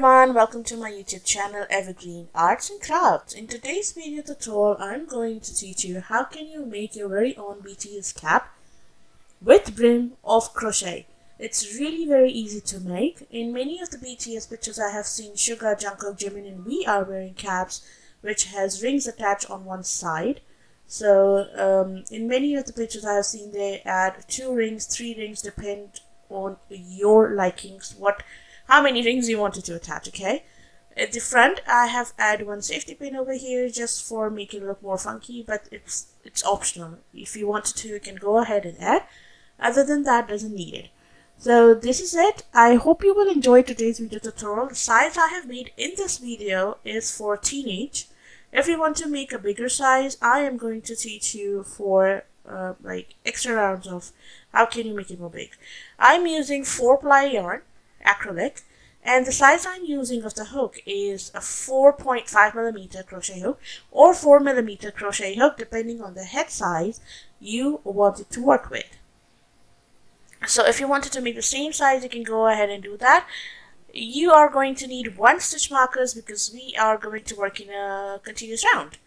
everyone, welcome to my YouTube channel Evergreen Arts and Crafts. In today's video tutorial, I'm going to teach you how can you make your very own BTS cap with brim of crochet. It's really very easy to make. In many of the BTS pictures I have seen Suga, Jungkook, Jimin and V are wearing caps which has rings attached on one side. So in many of the pictures I have seen they add 2 rings, 3 rings, depend on your likings, how many rings you wanted to attach. Okay, at the front I have added one safety pin over here just for making it look more funky, but it's optional. If you wanted to, you can go ahead and add. Other than that, doesn't need it. So this is it. I hope you will enjoy today's video tutorial. The size I have made in this video is for teenage. If you want to make a bigger size, I am going to teach you for like extra rounds of how can you make it more big. I'm using 4-ply yarn, acrylic, and the size I'm using of the hook is a 4.5mm crochet hook or 4mm crochet hook, depending on the head size you want it to work with. So if you wanted to make the same size, you can go ahead and do that. You are going to need 1 stitch markers because we are going to work in a continuous round.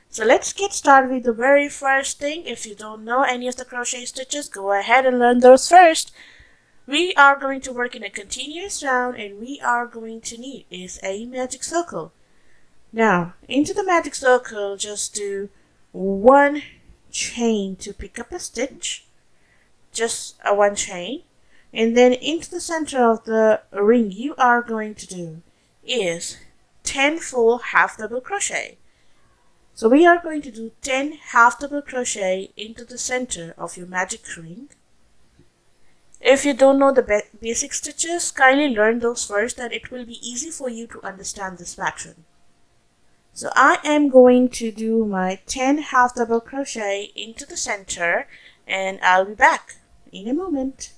So let's get started with the very first thing. If you don't know any of the crochet stitches, go ahead and learn those first. We are going to work in a continuous round and we are going to need is a magic circle. Now, into the magic circle, just do 1 chain to pick up a stitch. Just a 1 chain. And then into the center of the ring you are going to do is 10 full half double crochet. So we are going to do 10 half double crochet into the center of your magic ring. If you don't know the basic stitches, kindly learn those first, and it will be easy for you to understand this pattern. So I am going to do my 10 half double crochet into the center and I'll be back in a moment.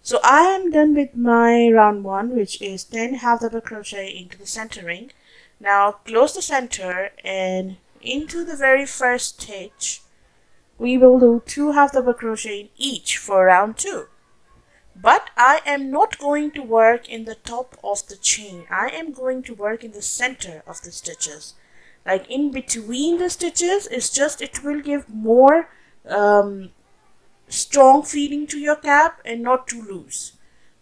So I am done with my round 1, which is 10 half double crochet into the center ring. Now close the center and into the very first stitch we will do 2 half double crochet in each for round 2. But I am not going to work in the top of the chain. I am going to work in the center of the stitches. Like in between the stitches, it will give more strong feeling to your cap and not too loose.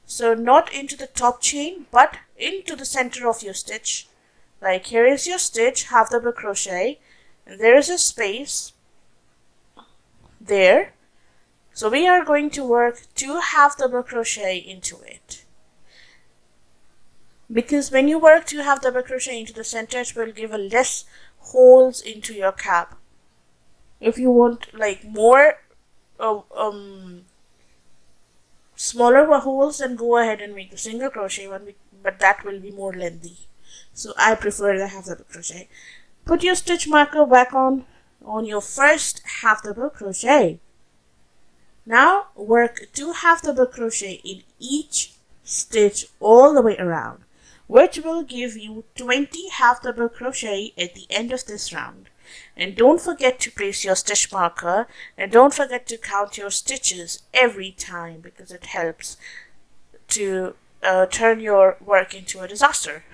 So not into the top chain but into the center of your stitch. Like here is your stitch, half double crochet, and there is a space there. So we are going to work 2 half double crochet into it. Because when you work 2 half double crochet into the center, it will give a less holes into your cap. If you want like more smaller holes, then go ahead and make the single crochet one, but that will be more lengthy. So I prefer the half double crochet. Put your stitch marker back on your first half double crochet. Now work 2 half double crochet in each stitch all the way around, which will give you 20 half double crochet at the end of this round. And don't forget to place your stitch marker, and don't forget to count your stitches every time because it helps to turn your work into a disaster.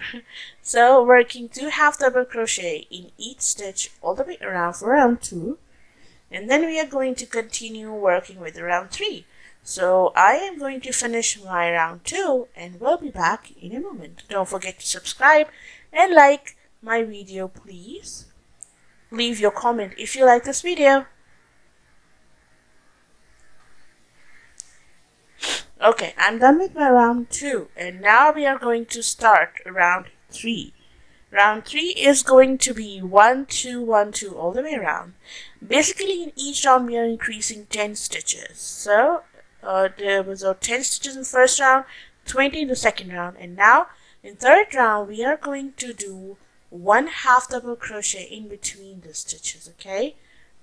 So working 2 half double crochet in each stitch all the way around for round 2, and then we are going to continue working with round 3. So I am going to finish my round 2 and we'll be back in a moment. Don't forget to subscribe and like my video, please. Leave your comment if you like this video. Okay, I'm done with my round 2 and now we are going to start round 3. Round 3 is going to be 1 2 1 2 all the way around. Basically in each round we are increasing 10 stitches. So there was 10 stitches in the first round, 20 in the second round, and now in third round we are going to do 1 half double crochet in between the stitches. Okay,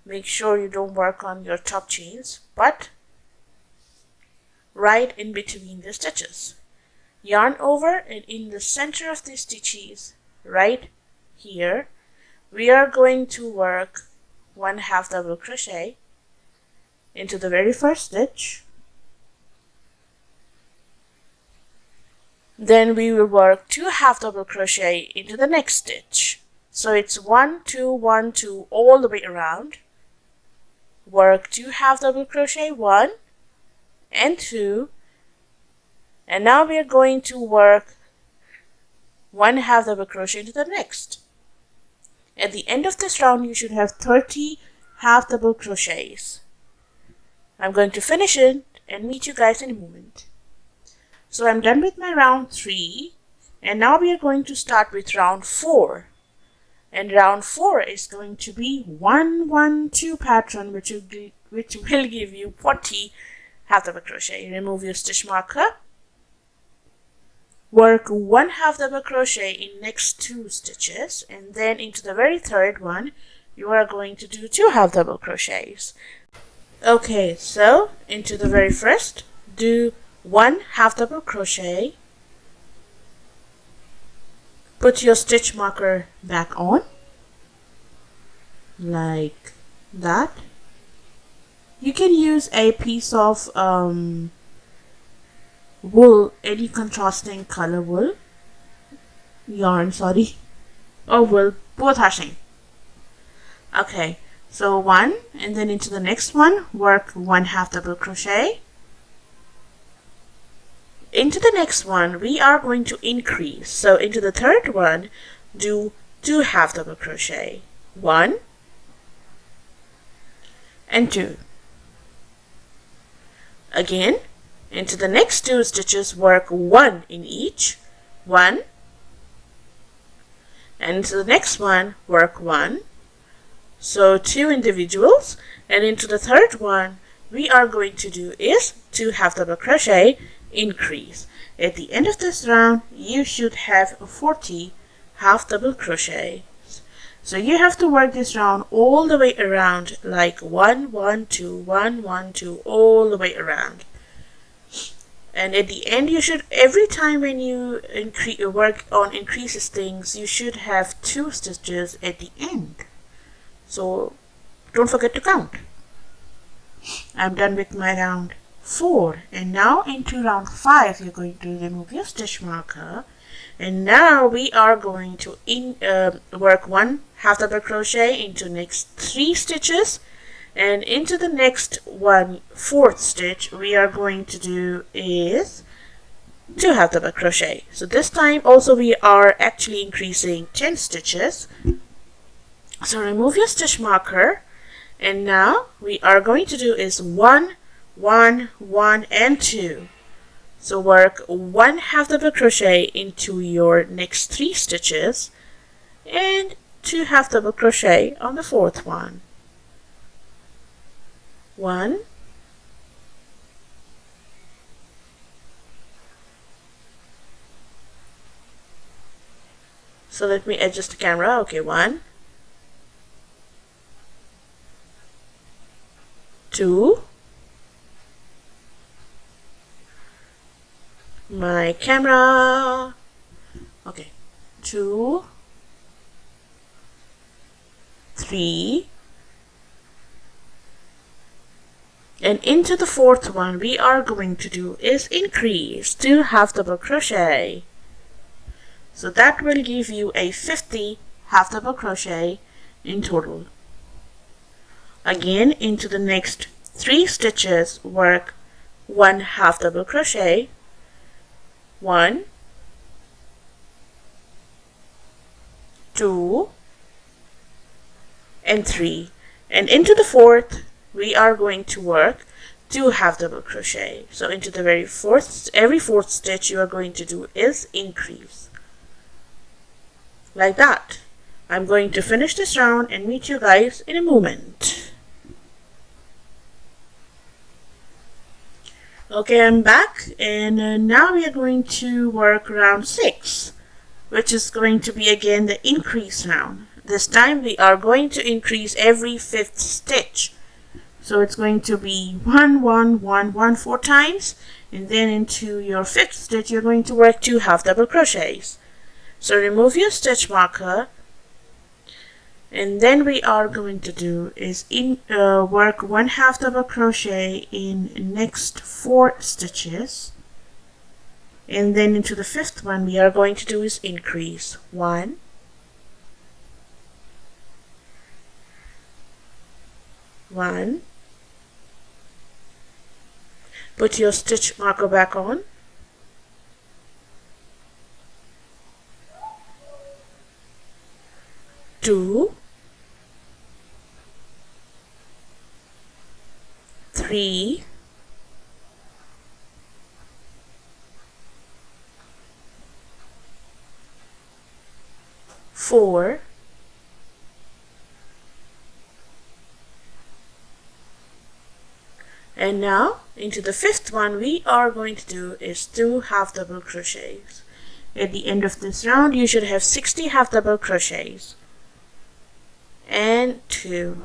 make sure you don't work on your top chains but right in between the stitches. Yarn over, and in the center of the stitches right here we are going to work 1 half double crochet into the very first stitch, Then we will work 2 half double crochet into the next stitch. So it's 1 2 1 2 all the way around. Work 2 half double crochet, 1 and 2, and now we are going to work 1 half double crochet into the next. At the end of this round you should have 30 half double crochets. I'm going to finish it and meet you guys in a moment. So I'm done with my round 3, and now we are going to start with round 4. And round 4 is going to be 1 1 2 pattern, which will give you 40 half double crochet. Remove your stitch marker. Work 1 half double crochet in next 2 stitches, and then into the very third one you are going to do 2 half double crochets. Okay, so into the very first, do 1 half double crochet. Put your stitch marker back on, like that. You can use a piece of wool, any contrasting color wool, yarn, sorry, or wool, both are same. Okay, so 1, and then into the next one, work 1 half double crochet. Into the next one, we are going to increase. So into the third one, do 2 half double crochet. 1 and 2. Again, into the next 2 stitches, work 1 in each. 1. And into the next one, work 1. So 2 individuals. And into the third one, we are going to do is 2 half double crochet, increase. At the end of this round you should have 40 half double crochets. So you have to work this round all the way around, like 1 1 2 1 1 2 all the way around. And at the end you should, every time when you work on increases things, you should have 2 stitches at the end. So don't forget to count. I'm done with my round 4, and now into round 5 you're going to remove your stitch marker, and now we are going to work 1 half double crochet into next 3 stitches, and into the next 1/4 stitch we are going to do is 2 half double crochet. So this time also we are actually increasing 10 stitches. So remove your stitch marker, and now we are going to do is 1 1 1 and 2. So work 1 half double crochet into your next 3 stitches and 2 half double crochet on the 4th one. 1 so let me adjust the camera. Okay, 1 2, my camera, okay, 2 3, and into the 4th one we are going to do is increase 2 half double crochet. So that will give you a 50 half double crochet in total. Again, into the next 3 stitches, work 1 half double crochet, 1 2 and 3, and into the 4th we are going to work 2 half double crochet. So into the every 4th stitch you are going to do is increase, like that. I'm going to finish this round and meet you guys in a moment. Okay, I'm back, and now we are going to work round 6, which is going to be again the increase round. This time we are going to increase every 5th stitch. So it's going to be 1 1 1 1 4 times, and then into your 5th stitch you're going to work 2 half double crochets. So remove your stitch marker, and then we are going to do is work 1 half double crochet in next 4 stitches, And then into the fifth one we are going to do is increase 1, 1, put your stitch marker back on, 2, 3, 4, and now into the fifth one we are going to do is 2 half double crochets. At the end of this round you should have 60 half double crochets and 2.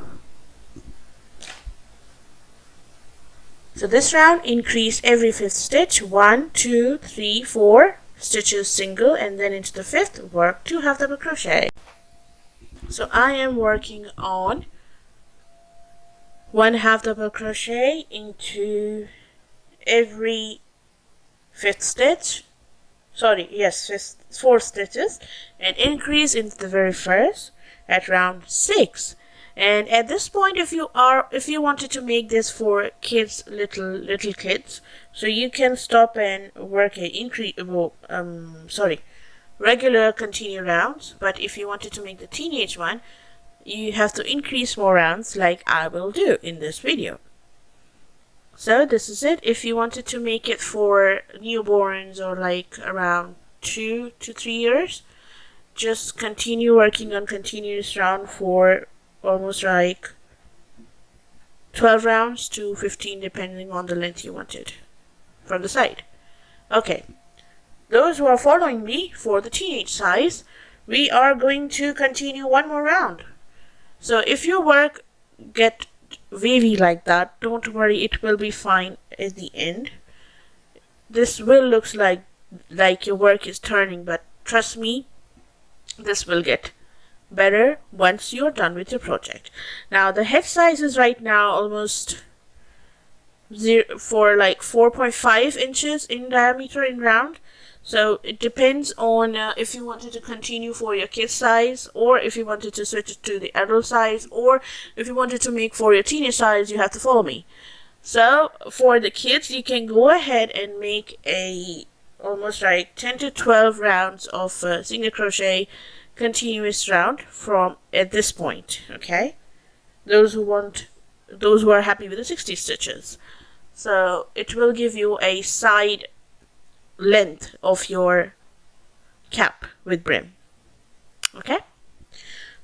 So this round increase every fifth stitch, 1, 2, 3, 4 stitches single, and then into the fifth work 2 half double crochet. So I am working on 1 half double crochet into every fifth stitch, four stitches, and increase into the very first at round 6. And at this point, if you wanted to make this for kids, little kids, so you can stop and work regular continue rounds. But if you wanted to make the teenage one, you have to increase more rounds, like I will do in this video. So this is it. If you wanted to make it for newborns or like around 2 to 3 years, just continue working on continuous round for almost like 12 rounds to 15, depending on the length you wanted from the side. Okay, those who are following me for the teenage size, we are going to continue one more round. So if your work get wavy like that, don't worry, it will be fine at the end. This will look like your work is turning, but trust me, this will get better once you're done with your project. Now the head size is right now almost 4.5 inches in diameter in round. So it depends on if you wanted to continue for your kid size, or if you wanted to switch it to the adult size, or if you wanted to make for your teenage size, you have to follow me. So for the kids, you can go ahead and make a almost like 10 to 12 rounds of single crochet continuous round from at this point. Okay, those who are happy with the 60 stitches, so it will give you a side length of your cap with brim. Okay,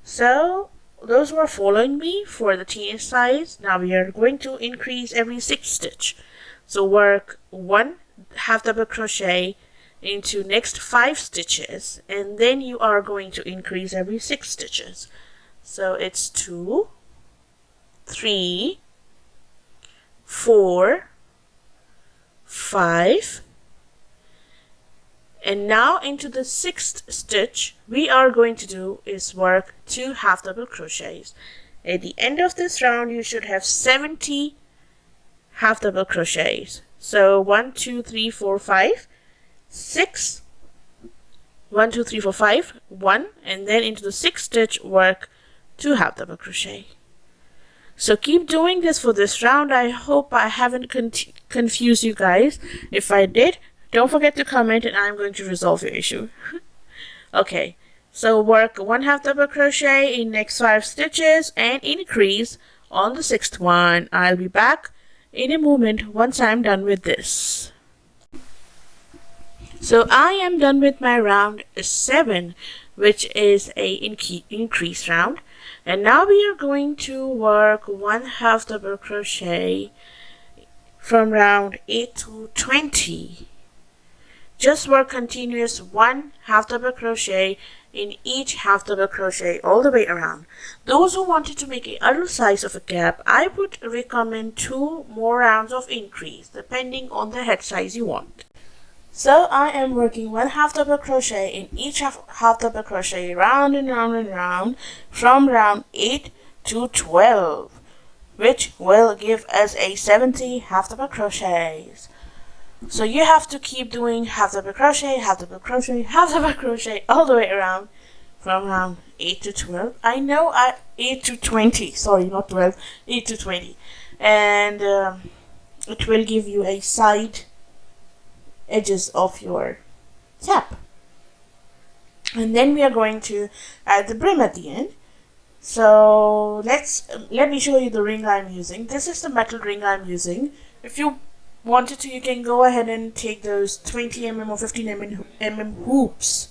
so those who are following me for the teenage size, now we are going to increase every 6 stitch. So work 1 half double crochet into next 5 stitches, and then you are going to increase every 6 stitches. So it's 2, 3, 4, 5, and now into the 6th stitch we are going to do is work 2 half double crochets. At the end of this round you should have 70 half double crochets. So 1, 2, 3, 4, 5, 6, 1, 2, 3, 4, 5, 1, and then into the 6th stitch work 2 half double crochet. So keep doing this for this round. I hope I haven't confused you guys. If I did, don't forget to comment and I'm going to resolve your issue. Okay, so work 1 half double crochet in next 5 stitches and increase on the 6th one. I'll be back in a moment once I'm done with this. So I am done with my round 7, which is a increase round, and now we are going to work 1 half double crochet from round 8 to 20. Just work continuous 1 half double crochet in each half double crochet all the way around. Those who wanted to make a other size of a cap, I would recommend 2 more rounds of increase depending on the head size you want. So I am working 1 half double crochet in each half double crochet round and round and round from round 8 to 12, which will give us a 70 half double crochets. So you have to keep doing half double crochet, half double crochet, half double crochet all the way around from round 8 to 12. I know 8 to 20, sorry, not 12, 8 to 20. And it will give you a side edges of your cap. And then we are going to add the brim at the end. So let me show you the ring I'm using. This is the metal ring I'm using. If you wanted to, you can go ahead and take those 20mm or 15mm hoops,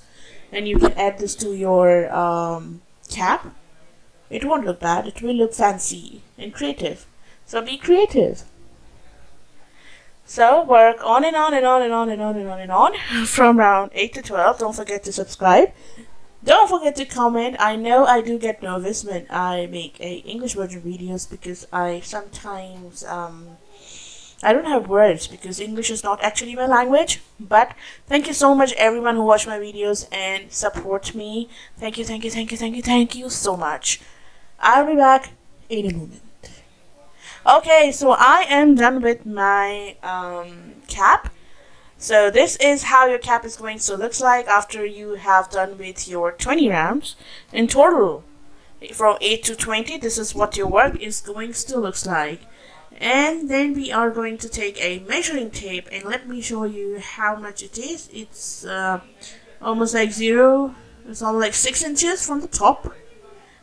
and you can add this to your cap. It won't look bad. It will look fancy and creative. So be creative. So work on and on and on and on and on and on and on from round 8 to 12. Don't forget to subscribe. Don't forget to comment. I know I do get nervous when I make a English version videos because I sometimes I don't have words because English is not actually my language. But thank you so much everyone who watch my videos and support me. Thank you, thank you, thank you, thank you, thank you so much. I'll be back in a moment. Okay, so I am done with my cap. So this is how your cap is going to look like after you have done with your 20 rounds. In total, from 8 to 20, this is what your work is going to look like. And then we are going to take a measuring tape and let me show you how much it is. It's almost like 0. It's almost like 6 inches from the top.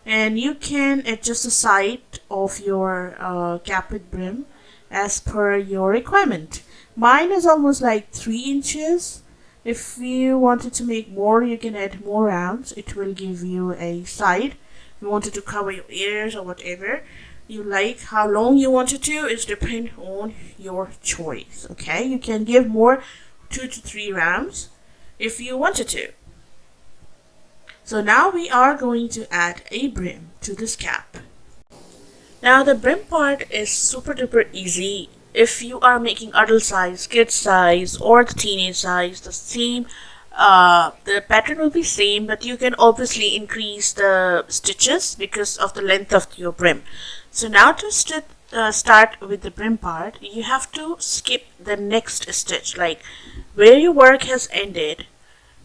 And you can adjust the side of your cap with brim as per your requirement. Mine is almost like 3 inches. If you wanted to make more, you can add more rounds. It will give you a side. If you wanted to cover your ears or whatever you like, how long you want it to, is depend on your choice. Okay, you can give more, 2 to 3 rounds if you wanted to. So now we are going to add a brim to this cap. Now the brim part is super duper easy. If you are making adult size, kid size, or the teenage size, the same, the pattern will be same, but you can obviously increase the stitches because of the length of your brim. So now to start with the brim part, you have to skip the next stitch. Like where your work has ended,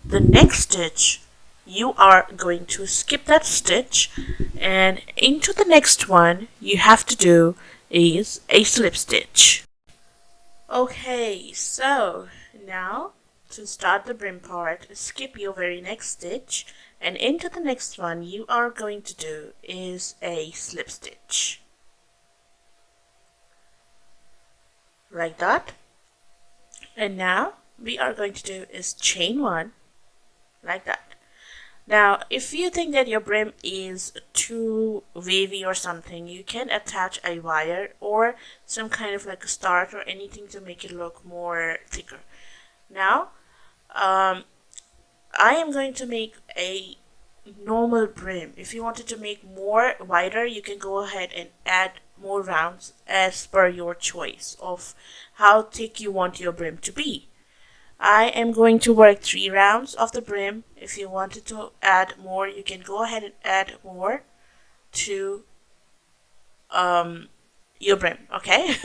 the next stitch, you are going to skip that stitch, and into the next one you have to do is a slip stitch. Okay, so now to start the brim part, skip your very next stitch, and into the next one you are going to do is a slip stitch. Like that. And now we are going to do is chain 1, like that. Now, if you think that your brim is too wavy or something, you can attach a wire or some kind of like a start or anything to make it look more thicker. Now, I am going to make a normal brim. If you wanted to make more wider, you can go ahead and add more rounds as per your choice of how thick you want your brim to be. I am going to work 3 rounds of the brim. If you wanted to add more, you can go ahead and add more to your brim, okay?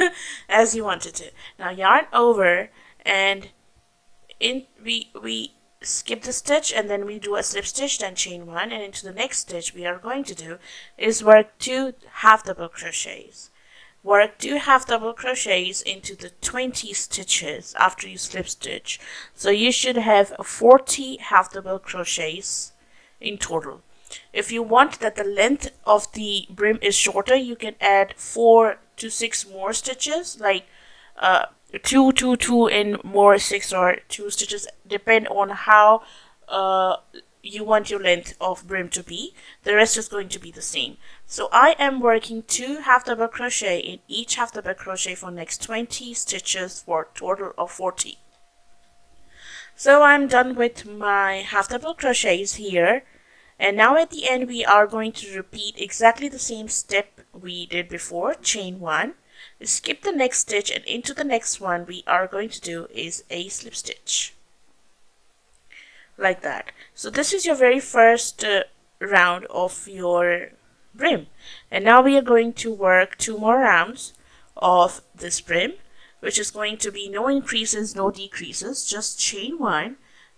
As you wanted to. Now yarn over, and we skip the stitch, and then we do a slip stitch, then chain 1, and into the next stitch we are going to do is work 2 half double crochets. Work 2 half double crochets into the 20 stitches after you slip stitch. So you should have 40 half double crochets in total. If you want that the length of the brim is shorter, you can add 4 to 6 more stitches, like 2, 2, 2 and more 6 or 2 stitches, depend on how you want your length of brim to be. The rest is going to be the same. So I am working 2 half double crochet in each half double crochet for next 20 stitches for a total of 40. So I'm done with my half double crochets here, and now at the end we are going to repeat exactly the same step we did before. Chain 1, skip the next stitch, and into the next one we are going to do is a slip stitch. Like that. So this is your very first round of your brim, and now we are going to work 2 more rounds of this brim. which is going to be no increases, no decreases, just chain 1,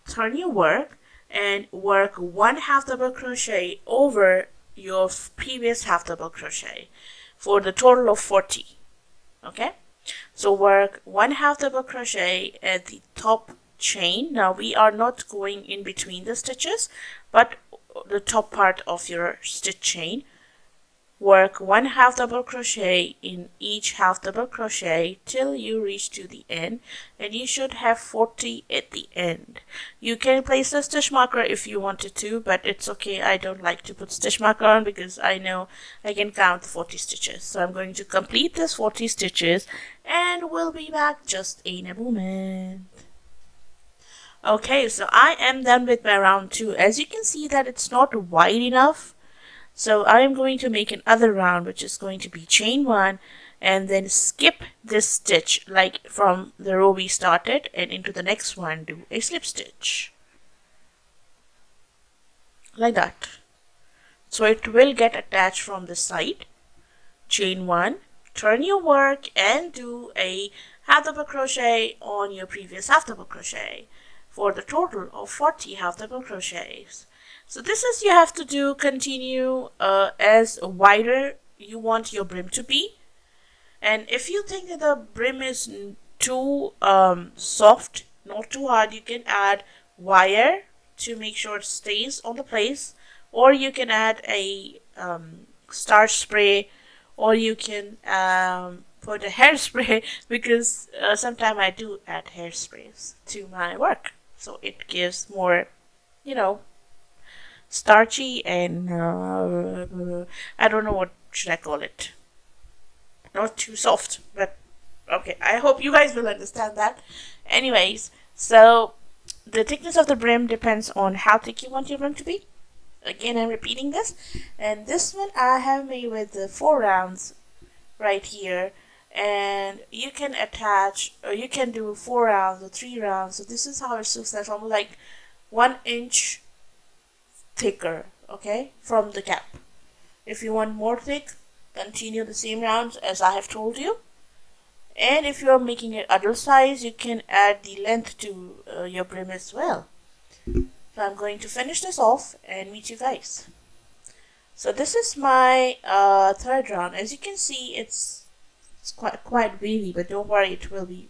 turn your work, and work 1 half double crochet over your previous half double crochet for the total of 40. Okay, so work 1 half double crochet at the top chain. Now we are not going in between the stitches, but the top part of your stitch chain. Work 1 half double crochet in each half double crochet till you reach to the end, and you should have 40 at the end. You can place a stitch marker if you wanted to, but it's okay. I don't like to put stitch marker on because I know I can count 40 stitches. So I'm going to complete this 40 stitches and we'll be back just in a moment. Okay, so I am done with my round 2. As you can see that it's not wide enough, so I am going to make another round, which is going to be chain 1 and then skip this stitch, like from the row we started, and into the next one do a slip stitch like that. So it will get attached from the side. Chain 1, turn your work and do a half double crochet on your previous half double crochet for the total of 40 half double crochets. So this is you have to do continue as wider you want your brim to be. And if you think that the brim is too soft, not too hard, you can add wire to make sure it stays on the place, or you can add a starch spray, or you can put a hairspray because sometimes I do add hairsprays to my work, so it gives more, you know, starchy and I don't know what should I call it. Not too soft, but okay. I hope you guys will understand that. Anyways, so the thickness of the brim depends on how thick you want your brim to be. Again, I'm repeating this. And this one I have made with the 4 rounds right here. And you can attach, or you can do 4 rounds or 3 rounds. So this is how it looks like, almost like 1 inch thicker, okay, from the cap. If you want more thick, continue the same rounds as I have told you. And if you are making it adult size, you can add the length to your brim as well. So I'm going to finish this off and meet you guys. So this is my third round. As you can see, it's quite wavy, but don't worry, it will be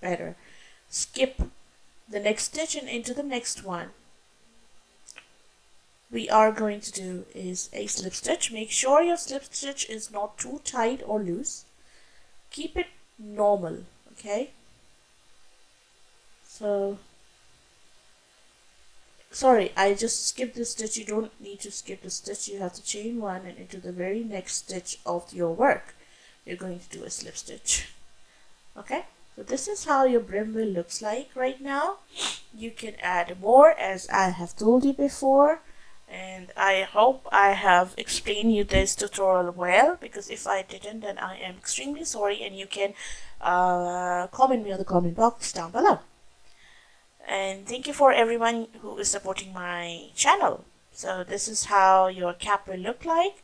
better. Skip the next stitch and into the next one. We are going to do is a slip stitch. Make sure your slip stitch is not too tight or loose. Keep it normal, okay? So, sorry, I just skipped the stitch. You don't need to skip the stitch. You have to chain 1 and into the very next stitch of your work, you're going to do a slip stitch. Okay? So this is how your brim will looks like right now. You can add more, as I have told you before. And I hope I have explained you this tutorial well, because if I didn't, then I am extremely sorry, and you can comment me on the comment box down below. And thank you for everyone who is supporting my channel. So this is how your cap will look like,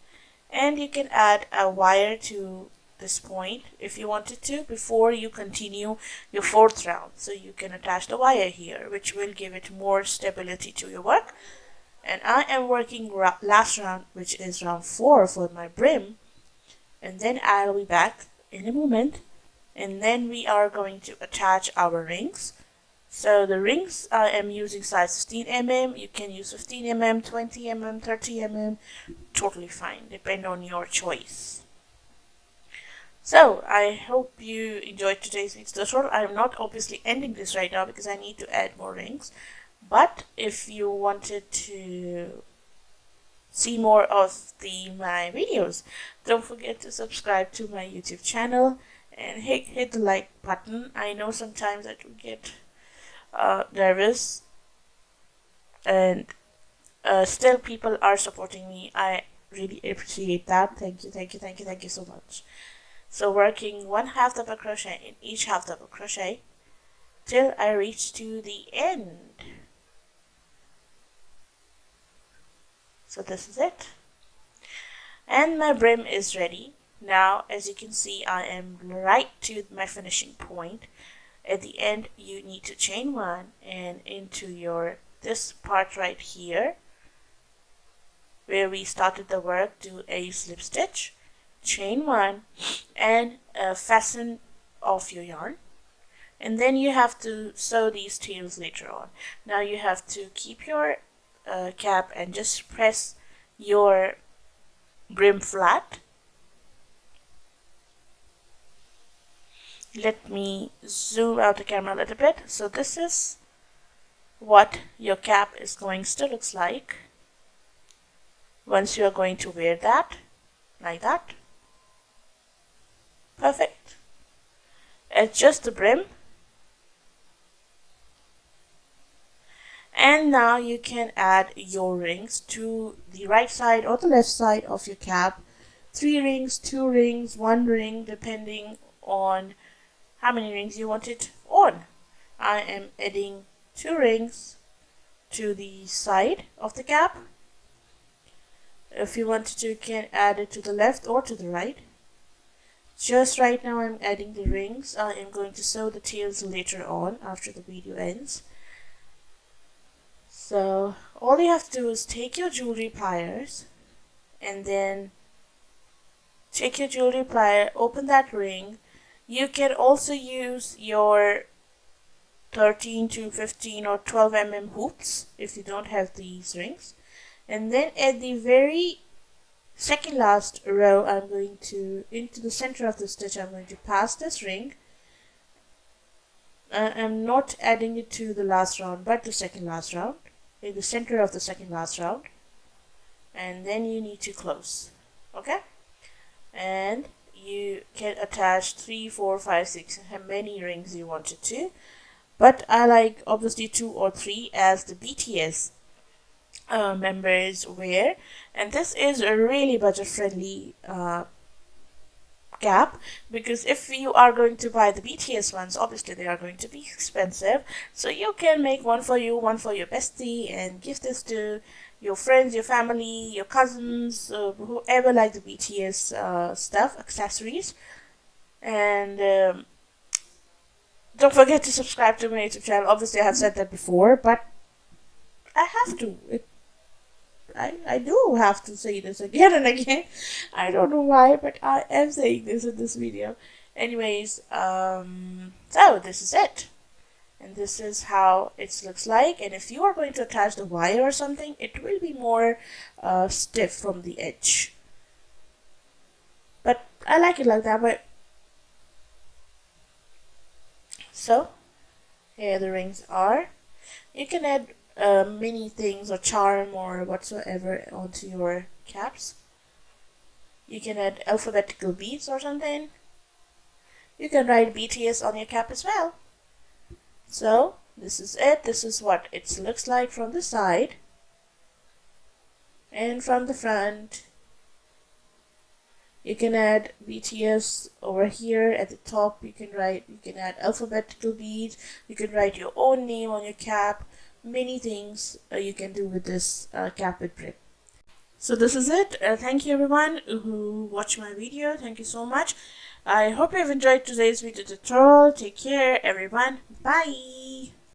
and you can add a wire to this point if you wanted to before you continue your 4th round. So you can attach the wire here, which will give it more stability to your work. And I am working last round, which is round 4 for my brim. And then I'll be back in a moment. And then we are going to attach our rings. So the rings, I am using size 15 mm. You can use 15 mm, 20 mm, 30 mm. Totally fine, depend on your choice. So I hope you enjoyed today's tutorial. I am not obviously ending this right now because I need to add more rings. But if you wanted to see more of my videos, don't forget to subscribe to my YouTube channel and hit the like button. I know sometimes I do get nervous, and still people are supporting me. I really appreciate that. Thank you so much. So working 1 half double crochet in each half double crochet till I reach to the end. So this is it. And my brim is ready. Now, as you can see, I am right to my finishing point. At the end, you need to chain 1 and into this part right here where we started the work, do a slip stitch, chain 1, and fasten off your yarn. And then you have to sew these tails later on. Now you have to keep your cap and just press your brim flat. Let me zoom out the camera a little bit. So this is what your cap is going to look like once you are going to wear that, like that. Perfect. Adjust the brim. And now you can add your rings to the right side or the left side of your cap. 3 rings, 2 rings, 1 ring, depending on how many rings you want it on. I am adding 2 rings to the side of the cap. If you wanted to, you can add it to the left or to the right. Just right now I'm adding the rings. I am going to sew the tails later on after the video ends. So all you have to do is take your jewelry pliers and then take your jewelry plier, open that ring. You can also use your 13 to 15 or 12 mm hoops if you don't have these rings. And then at the very second last row, I'm going to, into the center of the stitch, I'm going to pass this ring. I'm not adding it to the last round, but the second last round, in the center of the second last round. And then you need to close, okay? And you can attach 3, 4, 5, 6, how many rings you wanted to. But I like obviously 2 or 3 as the BTS members wear. And this is a really budget friendly cap, because if you are going to buy the BTS ones, obviously they are going to be expensive. So you can make one for you, one for your bestie, and give this to your friends, your family, your cousins, whoever like the BTS stuff, accessories. And don't forget to subscribe to my YouTube channel. Obviously I have said that before, but I have to. I do have to say this again and again. I don't know why, but I am saying this in this video. Anyways, so this is it. And this is how it looks like. And if you are going to attach the wire or something, it will be more stiff from the edge. But I like it like that. But so here the rings are. You can add many things or charm or whatsoever onto your caps. You can add alphabetical beads or something. You can write BTS on your cap as well. So this is it. This is what it looks like from the side and from the front. You can add BTS over here at the top. You can add alphabetical beads. You can write your own name on your cap. Many things you can do with this cap with Brim. So this is it. Thank you everyone who watched my video. Thank you so much. I hope you've enjoyed today's video tutorial. Take care everyone. Bye.